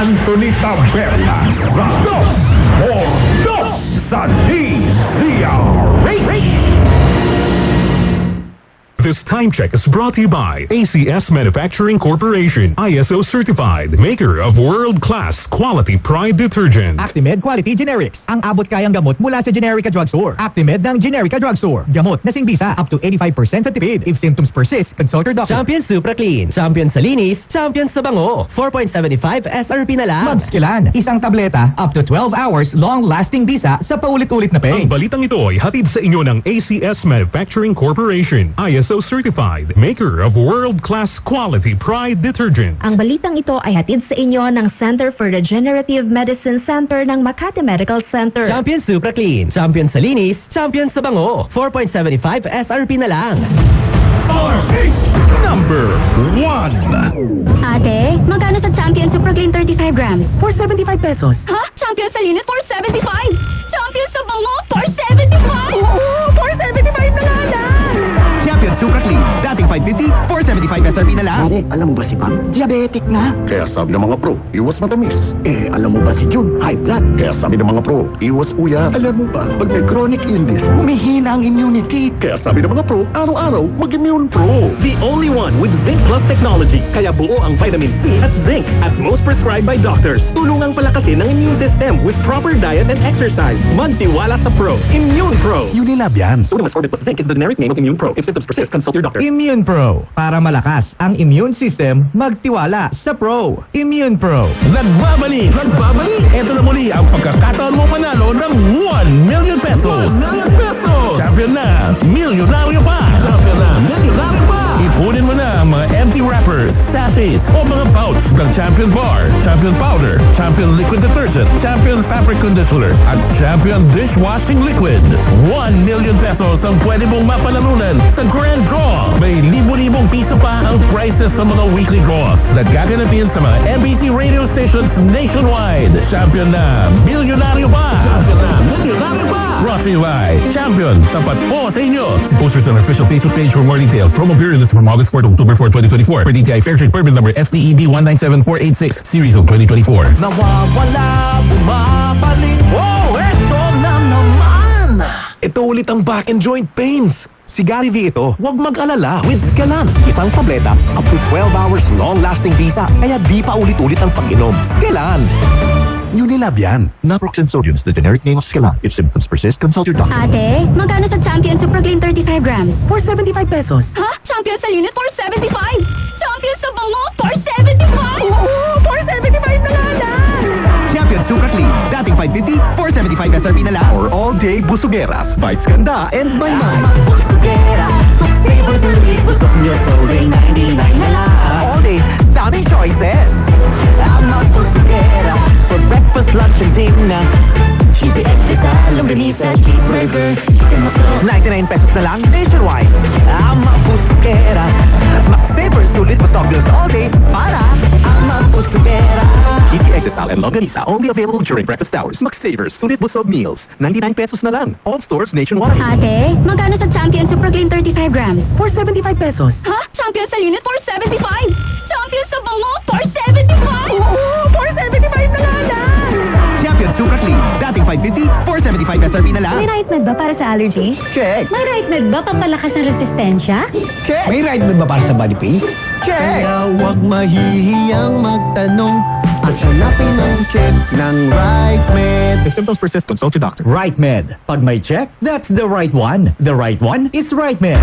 Anthony Tabernas, sa Dos por Dos sa DZRH. This time check is brought to you by ACS Manufacturing Corporation, ISO certified, maker of world-class quality Pride detergent. Actimed Quality Generics, ang abot kayang gamot mula sa Generica Drugstore. Actimed ng Generica Drugstore. Gamot na singbisa up to 85% sa tipid. If symptoms persist, consult your doctor. Champion Supra Clean, Champion sa linis, Champion sa bango. 4.75 SRP na lang. Magskilan, isang tableta, up to 12 hours, long-lasting bisa sa paulit-ulit na pain. Ang balitang ito ay hatid sa inyo ng ACS Manufacturing Corporation, ISO certified, maker of world-class quality Pride detergent. Ang balitang ito ay hatid sa inyo ng Center for Regenerative Medicine Center ng Makati Medical Center. Champion Supra Clean, Champion sa linis, Champion sa bango. 4.75 SRP na lang. Number 1. Ate, magkano sa Champion Super Clean 35 grams? 475 pesos. Ha? Champion sa linis 475? Champion sa bango 475? Oo, 475 na lang. Champion Super Clean, dating 550, 475 SRP na lang. Pare, alam mo ba si Pam? Diabetic na. Kaya sabi ng mga pro, iwas matamis. Alam mo ba si Jun? High blood. Kaya sabi ng mga pro, iwas uyat. Alam mo ba, pag may chronic illness, humihina ang immunity. Kaya sabi ng mga pro, araw-araw, mag-immune pro. The only one with Zinc Plus technology. Kaya buo ang vitamin C at zinc at most prescribed by doctors. Tulungang palakasin ang immune system with proper diet and exercise. Magtiwala sa Pro. Immune Pro. Unilab yan. Sodium ascorbate plus zinc is the generic name of Immune Pro. If symptoms persist, consult your doctor. Immune Pro. Para malakas ang immune system, magtiwala sa Pro. Immune Pro. Nagbabalik! Ito na muli ang pagkakataon mo manalo ng 1 million pesos. 1 million pesos! Champion na! Milyonaryo pa! Champion na! Milyonaryo pa! Ipunin mo na ang mga empty wrappers, sachets, o mga pouch ng Champion Bar, Champion Powder, Champion Liquid Detergent, Champion Fabric Conditioner, at Champion Dishwashing Liquid. 1 million pesos ang pwede mong mapanalunan sa Grand Draw. May libo-libong piso pa ang prizes sa mga weekly draws. Nagkaganapin sa mga NBC radio stations nationwide. Champion na! Milyonaryo pa! Champion na! Milyonaryo pa! Brought to you by Champion. Tapat po sa inyo. See posters on our official Facebook page for more details. Promo period is from August 4 to October 4, 2024. For DTI Fair Trade Permit number FTEB 197486, Series of 2024. Nawawala, bumabalik. Oh, eto na naman! Ito ulit ang back and joint pains. Si Gary V ito, huwag mag-alala with Scalan. Isang tableta, up to 12 hours long-lasting visa, kaya di pa ulit-ulit ang pag-inom. Scalan! Unilab yan. Naproxen sodium is the generic name of Scalan. If symptoms persist, consult your doctor. Ate, magkano sa Champion Super Clean 35 grams? 475 pesos. Ha? Champion sa linis 475? Champion sa bango 475? Oo, 475 na lang. Champion Super Clean, dating 550, 475 SRP na lang. For all-day busugeras by Skanda and by Mike. All day, daming choices. I'm not pusugera. For breakfast, lunch, and dinner. Cheesy egg sa longganisa, cheeseburger, 99 pesos na lang nationwide. I'm a pusukera. Max-saver, sulit mas obvious all day. Para I'm a pusugera. Easy Exisal and Longganisa only available during breakfast hours. Max Savers, Sulit Busog Meals. 99 pesos na lang. All stores nationwide. Ate, magkano sa Champion Super Clean 35 grams? 475 pesos. Ha? Champion sa linis 475? Champion sa bango 475? Oo, 475 na lang. Champion Super Clean, dating 550, 475 SRP na lang. May right med ba para sa allergy? Check. May right med ba papalakas ng resistensya? Check. May right ba para sa body pain? Check. Kaya huwag mahihiyang magtanong at hanapin ang check ng Right Med. If symptoms persist, consult your doctor. Right Med. Pag may check, that's the right one. The right one is Right Med.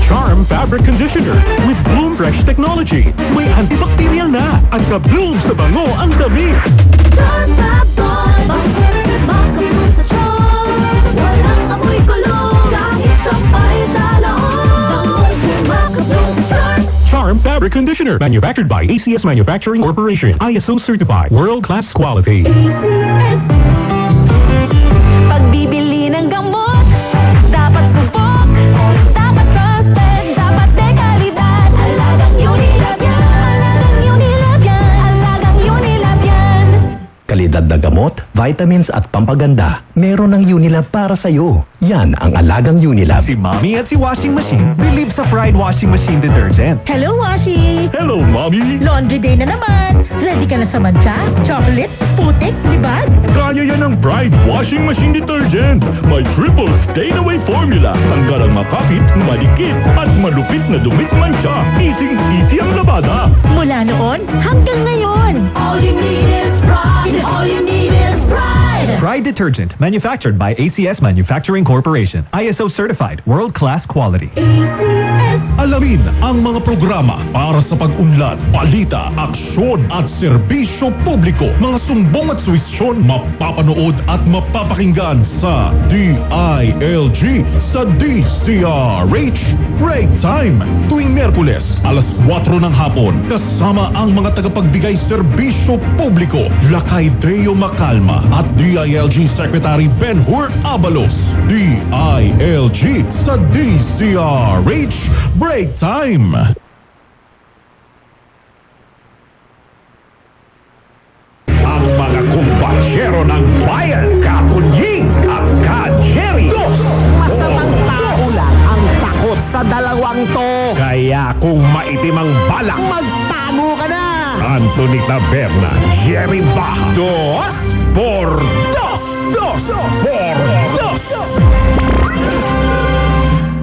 Charm Fabric Conditioner with Bloom Fresh Technology. May antibacterial na at ka-bloom sa bango ang dami. Charm Fabric Conditioner, manufactured by ACS Manufacturing Corporation, ISO certified, world-class quality. Pagbibili ng gamot, dapat subok, dapat trusted, dapat dekalidad. Alagang Unilab yan, alagang Unilab yan, alagang Unilab yan. Kalidad na gamot, vitamins at pampaganda, meron ng Unilab para sa'yo. Yan ang alagang Unilab. Si Mommy at si Washing Machine believe sa Pride Washing Machine Detergent. Hello, Washi! Hello, Mommy! Laundry day na naman! Ready ka na sa mancha, chocolate, putik, libag? Kaya yan ang Pride Washing Machine Detergent. May triple stain-away formula. Tanggal ang makapit, malikit, at malupit na dumit mancha. Easy ang labada. Mula noon hanggang ngayon. All you need is pride! All you need is pride! Pride Detergent, manufactured by ACS Manufacturing Corporation. ISO certified, world-class quality. ACS! Alamin ang mga programa para sa pag-unlad, balita, aksyon at serbisyo publiko. Mga sumbong at suwisyon mapapanood at mapapakinggan sa DILG sa DCRH. Break time tuwing Miyerkules alas 4 ng hapon kasama ang mga tagapagbigay serbisyo publiko Lakay Deo Macalma at DILG Secretary Ben-Hur Abalos. DILG sa DCRH. Break time! Ang mga kumpasyero ng bayan, Katunying at Ka-Jerry. Masamang tao lang ang takot sa dalawang to. Kaya kung maitim ang balak, Magtago ka na! Anthony Taberna, Jerry Baja. 2 por 2. 2 por 2.